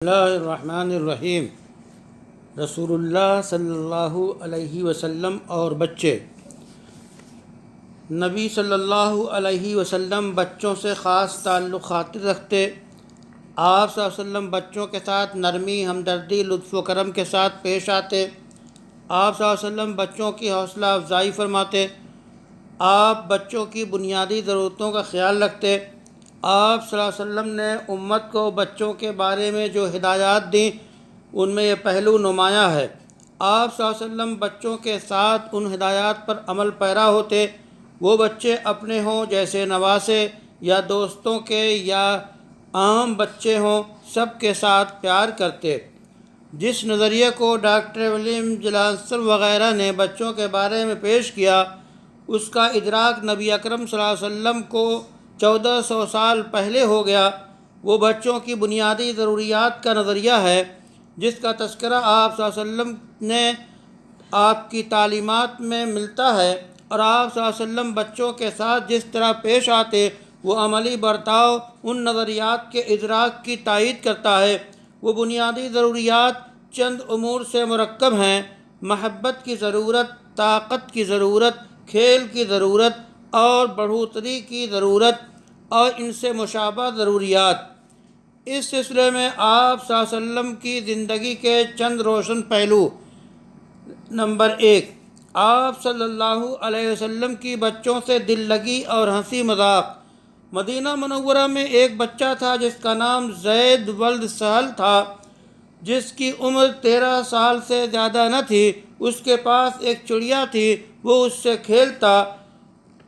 اللہ الرحمن الرحیم۔ رسول اللہ صلی اللہ علیہ وسلم اور بچے۔ نبی صلی اللہ علیہ وسلم بچوں سے خاص تعلق خاطر رکھتے۔ آپ صلی اللہ علیہ وسلم بچوں کے ساتھ نرمی، ہمدردی، لطف و کرم کے ساتھ پیش آتے۔ آپ صلی اللہ علیہ وسلم بچوں کی حوصلہ افزائی فرماتے۔ آپ بچوں کی بنیادی ضرورتوں کا خیال رکھتے۔ آپ صلی اللہ علیہ وسلم نے امت کو بچوں کے بارے میں جو ہدایات دیں ان میں یہ پہلو نمایاں ہے۔ آپ صلی اللہ علیہ وسلم بچوں کے ساتھ ان ہدایات پر عمل پیرا ہوتے۔ وہ بچے اپنے ہوں، جیسے نواسے یا دوستوں کے یا عام بچے ہوں، سب کے ساتھ پیار کرتے۔ جس نظریے کو ڈاکٹر ولیم جلانسر وغیرہ نے بچوں کے بارے میں پیش کیا، اس کا ادراک نبی اکرم صلی اللہ علیہ وسلم کو 1400 سال پہلے ہو گیا۔ وہ بچوں کی بنیادی ضروریات کا نظریہ ہے جس کا تذکرہ آپ صلی اللہ علیہ وسلم نے آپ کی تعلیمات میں ملتا ہے، اور آپ صلی اللہ علیہ وسلم بچوں کے ساتھ جس طرح پیش آتے وہ عملی برتاؤ ان نظریات کے ادراک کی تائید کرتا ہے۔ وہ بنیادی ضروریات چند امور سے مرکب ہیں: محبت کی ضرورت، طاقت کی ضرورت، کھیل کی ضرورت اور بڑھوتری کی ضرورت، اور ان سے مشابہ ضروریات۔ اس سلسلے میں آپ صلی اللہ علیہ وسلم کی زندگی کے چند روشن پہلو۔ نمبر 1، آپ صلی اللہ علیہ وسلم کی بچوں سے دل لگی اور ہنسی مذاق۔ مدینہ منورہ میں ایک بچہ تھا جس کا نام زید ولد سہل تھا، جس کی عمر 13 سال سے زیادہ نہ تھی۔ اس کے پاس ایک چڑیا تھی، وہ اس سے کھیلتا۔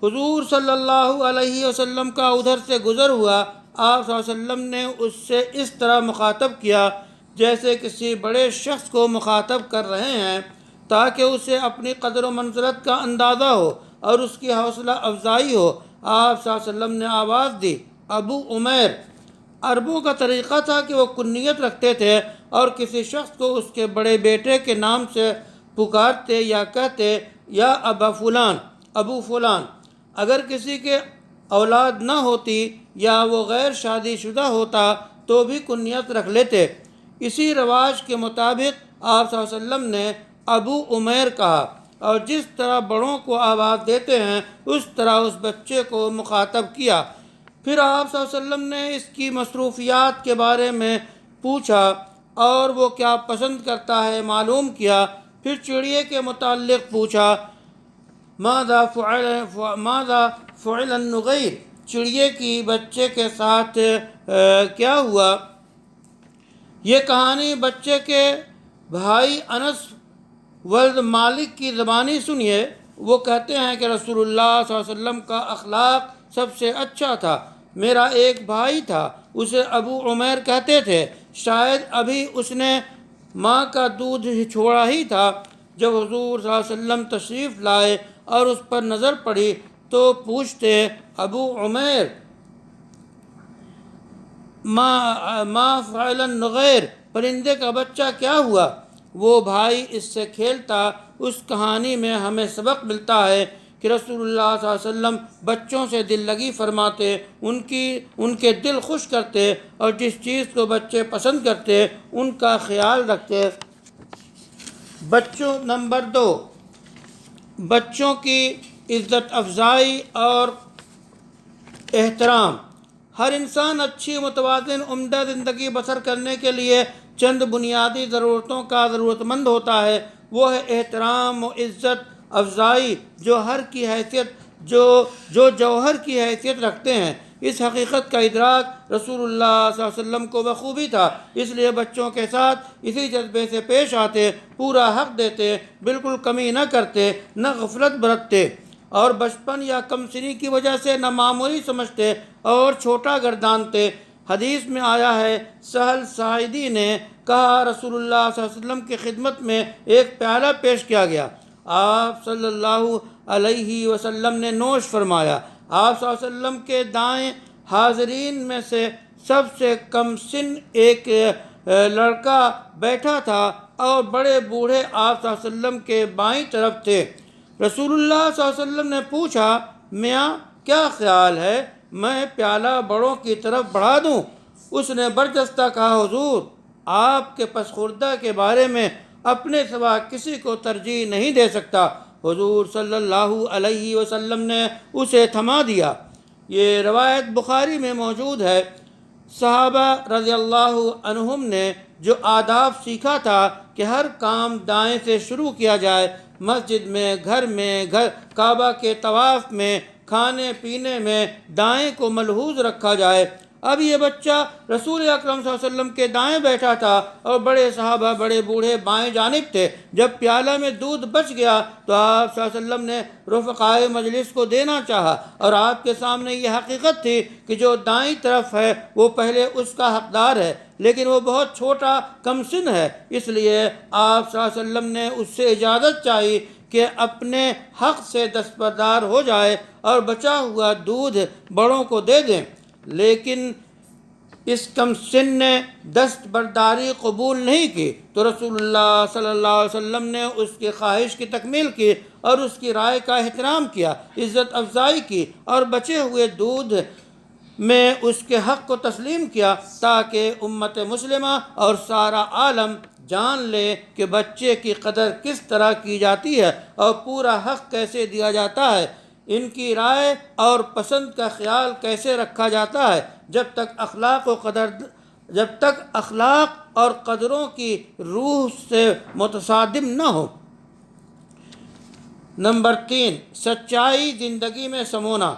حضور صلی اللہ علیہ وسلم کا ادھر سے گزر ہوا۔ آپ صلی اللہ علیہ وسلم نے اس سے اس طرح مخاطب کیا جیسے کسی بڑے شخص کو مخاطب کر رہے ہیں، تاکہ اسے اپنی قدر و منزلت کا اندازہ ہو اور اس کی حوصلہ افزائی ہو۔ آپ صلی اللہ علیہ وسلم نے آواز دی، ابو عمیر۔ عربوں کا طریقہ تھا کہ وہ کنیت رکھتے تھے اور کسی شخص کو اس کے بڑے بیٹے کے نام سے پکارتے یا کہتے، یا ابا فلان، ابو فلان۔ اگر کسی کے اولاد نہ ہوتی یا وہ غیر شادی شدہ ہوتا تو بھی کنیت رکھ لیتے۔ اسی رواج کے مطابق آپ صلی اللہ علیہ وسلم نے ابو عمیر کہا، اور جس طرح بڑوں کو آواز دیتے ہیں اس طرح اس بچے کو مخاطب کیا۔ پھر آپ صلی اللہ علیہ وسلم نے اس کی مصروفیات کے بارے میں پوچھا اور وہ کیا پسند کرتا ہے معلوم کیا۔ پھر چڑیے کے متعلق پوچھا، ماذا فعل النغیر، چڑیے کی بچے کے ساتھ کیا ہوا؟ یہ کہانی بچے کے بھائی انس ولد مالک کی زبانی سنیے۔ وہ کہتے ہیں کہ رسول اللہ صلی اللہ علیہ وسلم کا اخلاق سب سے اچھا تھا۔ میرا ایک بھائی تھا، اسے ابو عمیر کہتے تھے۔ شاید ابھی اس نے ماں کا دودھ چھوڑا ہی تھا جب حضور صلی اللہ علیہ وسلم تشریف لائے اور اس پر نظر پڑی تو پوچھتے، ابو عمیر، ما فعل النغیر، پرندے کا بچہ کیا ہوا؟ وہ بھائی اس سے کھیلتا۔ اس کہانی میں ہمیں سبق ملتا ہے کہ رسول اللہ صلی اللہ علیہ وسلم بچوں سے دل لگی فرماتے، ان کے دل خوش کرتے، اور جس چیز کو بچے پسند کرتے ان کا خیال رکھتے۔ نمبر 2، بچوں کی عزت افزائی اور احترام۔ ہر انسان اچھی، متوازن، عمدہ زندگی بسر کرنے کے لیے چند بنیادی ضرورتوں کا ضرورت مند ہوتا ہے۔ وہ ہے احترام و عزت افزائی، جو جوہر کی حیثیت رکھتے ہیں۔ اس حقیقت کا ادراک رسول اللہ صلی اللہ علیہ وسلم کو بخوبی تھا، اس لیے بچوں کے ساتھ اسی جذبے سے پیش آتے، پورا حق دیتے، بالکل کمی نہ کرتے، نہ غفلت برتتے، اور بچپن یا کم سنی کی وجہ سے نہ معمولی سمجھتے اور چھوٹا گردانتے۔ حدیث میں آیا ہے، سہل ساعدی نے کہا، رسول اللہ صلی اللہ علیہ وسلم کی خدمت میں ایک پیالہ پیش کیا گیا۔ آپ صلی اللہ علیہ وسلم نے نوش فرمایا۔ آپ صلی اللہ علیہ وسلم کے دائیں حاضرین میں سے سب سے کم سن ایک لڑکا بیٹھا تھا، اور بڑے بوڑھے آپ صلی اللہ علیہ وسلم کے بائیں طرف تھے۔ رسول اللہ صلی اللہ علیہ وسلم نے پوچھا، میاں کیا خیال ہے، میں پیالہ بڑوں کی طرف بڑھا دوں؟ اس نے برجستہ کہا، حضور آپ کے پسخوردہ کے بارے میں اپنے سوا کسی کو ترجیح نہیں دے سکتا۔ حضور صلی اللہ علیہ وسلم نے اسے تھما دیا۔ یہ روایت بخاری میں موجود ہے۔ صحابہ رضی اللہ عنہم نے جو آداب سیکھا تھا کہ ہر کام دائیں سے شروع کیا جائے، مسجد میں، گھر میں، کعبہ کے طواف میں، کھانے پینے میں دائیں کو ملحوظ رکھا جائے۔ اب یہ بچہ رسول اکرم صلی اللہ علیہ وسلم کے دائیں بیٹھا تھا اور بڑے صحابہ، بڑے بوڑھے بائیں جانب تھے۔ جب پیالہ میں دودھ بچ گیا تو آپ صلی اللہ علیہ وسلم نے رفقائے مجلس کو دینا چاہا، اور آپ کے سامنے یہ حقیقت تھی کہ جو دائیں طرف ہے وہ پہلے اس کا حقدار ہے، لیکن وہ بہت چھوٹا کم سن ہے، اس لیے آپ صلی اللہ علیہ وسلم نے اس سے اجازت چاہی کہ اپنے حق سے دستبردار ہو جائے اور بچا ہوا دودھ بڑوں کو دے دیں۔ لیکن اس کم سن نے دستبرداری قبول نہیں کی تو رسول اللہ صلی اللہ علیہ وسلم نے اس کی خواہش کی تکمیل کی اور اس کی رائے کا احترام کیا، عزت افزائی کی، اور بچے ہوئے دودھ میں اس کے حق کو تسلیم کیا، تاکہ امت مسلمہ اور سارا عالم جان لے کہ بچے کی قدر کس طرح کی جاتی ہے اور پورا حق کیسے دیا جاتا ہے، ان کی رائے اور پسند کا خیال کیسے رکھا جاتا ہے، جب تک اخلاق اور قدروں کی روح سے متصادم نہ ہو۔ نمبر 3، سچائی زندگی میں سمونا۔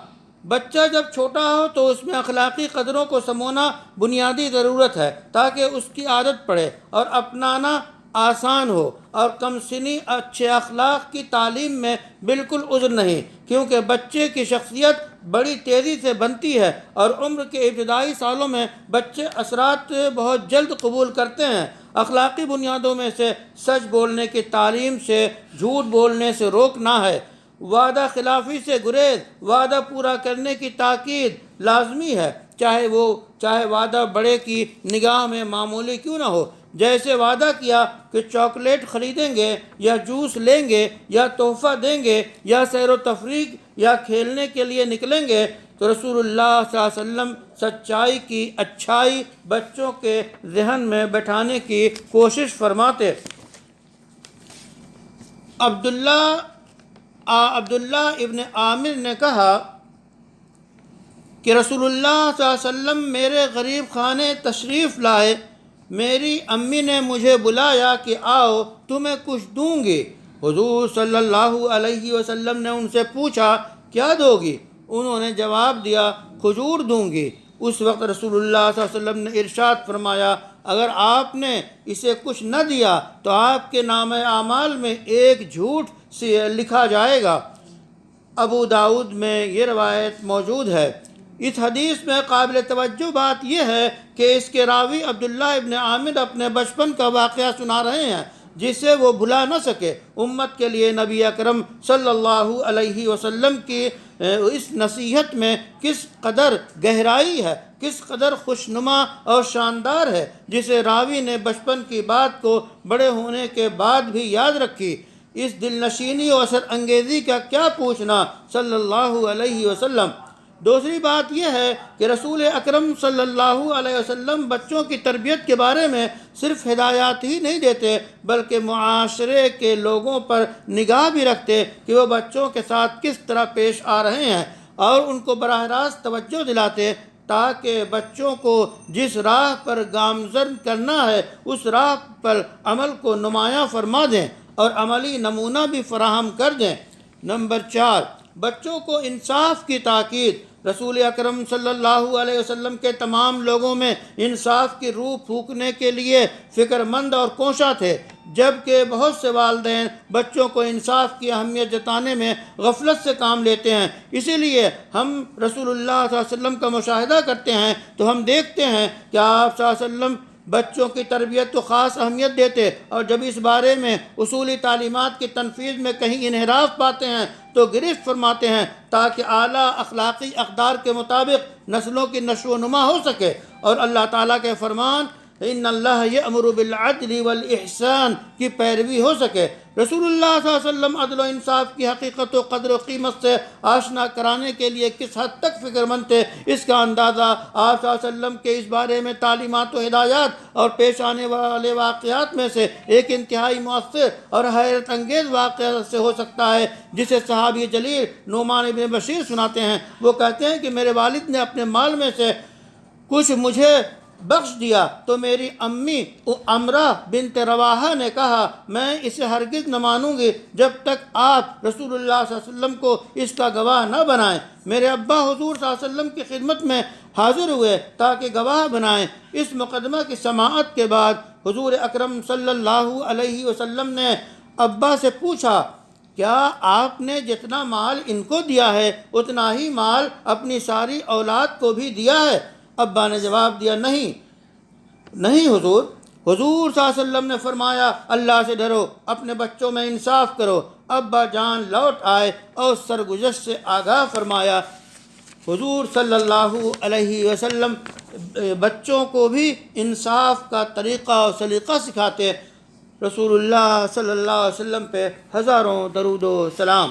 بچہ جب چھوٹا ہو تو اس میں اخلاقی قدروں کو سمونا بنیادی ضرورت ہے تاکہ اس کی عادت پڑے اور اپنانا آسان ہو، اور کم سنی اچھے اخلاق کی تعلیم میں بالکل عذر نہیں، کیونکہ بچے کی شخصیت بڑی تیزی سے بنتی ہے اور عمر کے ابتدائی سالوں میں بچے اثرات بہت جلد قبول کرتے ہیں۔ اخلاقی بنیادوں میں سے سچ بولنے کی تعلیم سے جھوٹ بولنے سے روکنا ہے، وعدہ خلافی سے گریز، وعدہ پورا کرنے کی تاکید لازمی ہے، چاہے وعدہ بڑے کی نگاہ میں معمولی کیوں نہ ہو۔ جیسے وعدہ کیا کہ چاکلیٹ خریدیں گے یا جوس لیں گے یا تحفہ دیں گے یا سیر و تفریح یا کھیلنے کے لیے نکلیں گے، تو رسول اللہ صلی اللہ علیہ وسلم سچائی کی اچھائی بچوں کے ذہن میں بٹھانے کی کوشش فرماتے۔ عبداللہ ابن عامر نے کہا کہ رسول اللہ صلی اللہ علیہ وسلم میرے غریب خانے تشریف لائے، میری امی نے مجھے بلایا کہ آؤ تمہیں کچھ دوں گی۔ حضور صلی اللہ علیہ وسلم نے ان سے پوچھا کیا دو گی؟ انہوں نے جواب دیا کھجور دوں گی۔ اس وقت رسول اللہ صلی اللہ علیہ وسلم نے ارشاد فرمایا اگر آپ نے اسے کچھ نہ دیا تو آپ کے نامہ اعمال میں ایک جھوٹ سے لکھا جائے گا۔ ابو داؤد میں یہ روایت موجود ہے۔ اس حدیث میں قابل توجہ بات یہ ہے کہ اس کے راوی عبداللہ ابن عامر اپنے بچپن کا واقعہ سنا رہے ہیں جسے وہ بھلا نہ سکے۔ امت کے لیے نبی اکرم صلی اللہ علیہ وسلم کی اس نصیحت میں کس قدر گہرائی ہے، کس قدر خوشنما اور شاندار ہے، جسے راوی نے بچپن کی بات کو بڑے ہونے کے بعد بھی یاد رکھی۔ اس دل نشینی اور اثر انگیزی کا کیا پوچھنا صلی اللہ علیہ وسلم۔ دوسری بات یہ ہے کہ رسول اکرم صلی اللہ علیہ وسلم بچوں کی تربیت کے بارے میں صرف ہدایات ہی نہیں دیتے بلکہ معاشرے کے لوگوں پر نگاہ بھی رکھتے کہ وہ بچوں کے ساتھ کس طرح پیش آ رہے ہیں، اور ان کو براہ راست توجہ دلاتے تاکہ بچوں کو جس راہ پر گامزن کرنا ہے اس راہ پر عمل کو نمایاں فرما دیں اور عملی نمونہ بھی فراہم کر دیں۔ نمبر 4، بچوں کو انصاف کی تاکید۔ رسول اکرم صلی اللہ علیہ وسلم کے تمام لوگوں میں انصاف کی روح پھونکنے کے لیے فکر مند اور کوشاں تھے، جبکہ بہت سے والدین بچوں کو انصاف کی اہمیت جتانے میں غفلت سے کام لیتے ہیں۔ اسی لیے ہم رسول اللہ صلی اللہ علیہ وسلم کا مشاہدہ کرتے ہیں تو ہم دیکھتے ہیں کہ آپ صلی اللہ علیہ وسلم بچوں کی تربیت کو خاص اہمیت دیتے، اور جب اس بارے میں اصولی تعلیمات کی تنفیذ میں کہیں انحراف پاتے ہیں تو گرفت فرماتے ہیں تاکہ اعلیٰ اخلاقی اقدار کے مطابق نسلوں کی نشو و نما ہو سکے اور اللہ تعالیٰ کے فرمان ان اللہ یأمر بالعدل والاحسان کی پیروی ہو سکے۔ رسول اللہ صلی اللہ علیہ وسلم عدل و انصاف کی حقیقت و قدر و قیمت سے آشنا کرانے کے لیے کس حد تک فکر مند تھے، اس کا اندازہ آپ صلی اللہ علیہ وسلم کے اس بارے میں تعلیمات و ہدایات اور پیش آنے والے واقعات میں سے ایک انتہائی مؤثر اور حیرت انگیز واقعہ سے ہو سکتا ہے، جسے صحابی جلیل نعمان بن بشیر سناتے ہیں۔ وہ کہتے ہیں کہ میرے والد نے اپنے مال میں سے کچھ مجھے بخش دیا تو میری امی عمرہ بنت رواحہ نے کہا میں اسے ہرگز نہ مانوں گی جب تک آپ رسول اللہ صلی اللہ علیہ وسلم کو اس کا گواہ نہ بنائیں۔ میرے ابا حضور صلی اللہ علیہ وسلم کی خدمت میں حاضر ہوئے تاکہ گواہ بنائیں۔ اس مقدمہ کی سماعت کے بعد حضور اکرم صلی اللہ علیہ وسلم نے ابا سے پوچھا کیا آپ نے جتنا مال ان کو دیا ہے اتنا ہی مال اپنی ساری اولاد کو بھی دیا ہے؟ ابا نے جواب دیا نہیں حضور۔ حضور صلی اللہ علیہ وسلم نے فرمایا اللہ سے ڈرو، اپنے بچوں میں انصاف کرو۔ ابا جان لوٹ آئے اور سرگزشت سے آگاہ فرمایا۔ حضور صلی اللہ علیہ وسلم بچوں کو بھی انصاف کا طریقہ اور سلیقہ سکھاتے۔ رسول اللہ صلی اللہ علیہ وسلم پہ ہزاروں درود و سلام۔